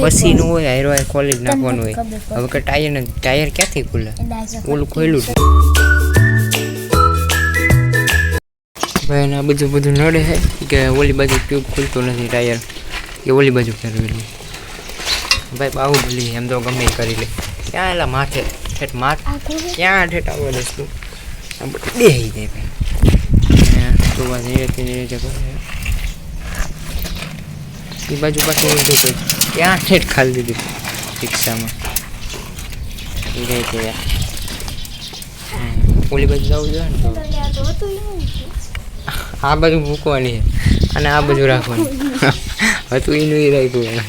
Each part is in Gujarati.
પસીનું હોય હાયરો ખોલી જ નાખવાનું હોય. હવે કે ટાયર ક્યાંથી ખુલે? ઓલું ખોલ્યું છે ભાઈ ને. આ બધું નડે છે કે ઓલી બાજુ ટ્યુબ ખુલતું નથી ટાયર, કે ઓલી બાજુ ફેરવેલું. ભાઈ બાહુબલી એમ તો ગમે કરી લે. ક્યાં એલા માથે ઠેઠ ક્યાં ઠેઠ આવો દોસ્તું બેહી જાય ભાઈ. તો વાત એ રીતે કરે એ બાજુ પાછું ઊંધું ગયું. ક્યાં ઠેઠ ખાલી દીધી રિક્ષામાં એ રીતે. ઓલી બાજુ જવું જોઈએ ને તો આ બાજુ મૂકવાની છે અને આ બાજુ રાખવાની હતું એનું એ રાખ્યું.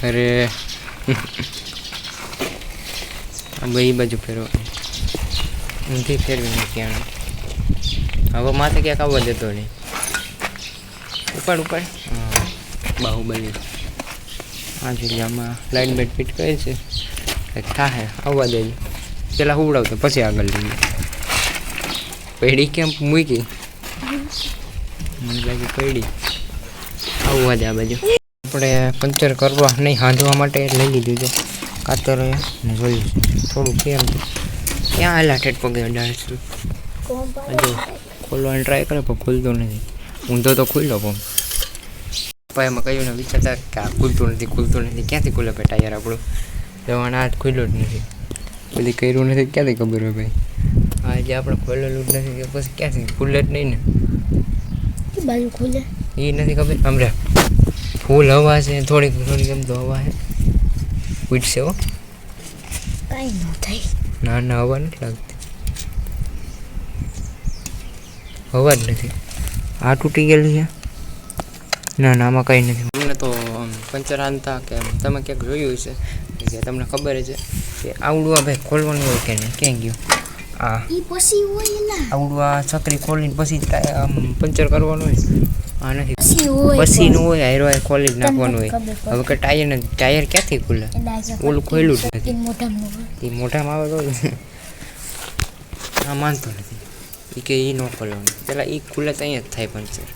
અરે ભાઈ એ બાજુ ફેરવાની ઊંધી ફેરવી નથી આને. હવે માથે ક્યાંક આવવા દેતો નહીં. ઉપાડ બાહુબલી આ જગ્યામાં લાઇટ બેટ ફિટ કરે છે કંઈક થાય આવવા દેજો. પેલા ઉડાવતો પછી આગળ લઈએ. પૈડી કેમ મૂકી મને લાગે પૈડી આવવા દે. આ બાજુ આપણે પંચર કરવા નહીં હાંધવા માટે લઈ લીધું છે કાતર ને જોયું છે થોડું કેમ ક્યાં આલા ઠેઠ પગે અડાડશું. હજુ ખોલવાની ટ્રાય કરે પણ ખુલતો નથી. ઊંધો તો ખુલ્લો પણ ભાઈ એમાં કહ્યું ને વિચારતા કે આ ખુલતું નથી ક્યાંથી ખુલે ભાઈ ટાયર આપણું જવાના હાથ ખુલ્લો જ નથી. બધી કર્યું નથી ક્યાંથી ખબર હોય ભાઈ. આજે આપણે ખોલેલું જ નથી કે પછી ક્યાંથી ખુલે જ નહીં ને બાજુ ખુલે એ નથી ખબર. હમણાં ફૂલ હવા છે થોડીક એમ તો હવા છે ઉઠશે હો કાંઈ ન થાય. ના હવા નથી લાગતી. હવા જ નથી. આ તૂટી ગયેલું છે. ના આમાં કંઈ નથી. તમને તો પંચર આનતા કે તમે ક્યાંક જોયું છે કે તમને ખબર છે કે આવડું આ ભાઈ ખોલવાનું હોય કે નહીં ક્યાં ગયું આ પછી હોય ને આવડું આ છત્રી ખોલીને પછી પંચર કરવાનું હોય. આ નથી પછી પસીનું હોય હાયરો ખોલી જ નાખવાનું હોય. હવે કે ટાયર ક્યાંથી ખુલે? ઓલું ખોલ્યું જ નથી. એ મોઢામાં આવે તો આ માનતો નથી એ કે એ ન ખોલવાનું. પેલા એ ખુલે તો અહીંયા જ થાય પંચર.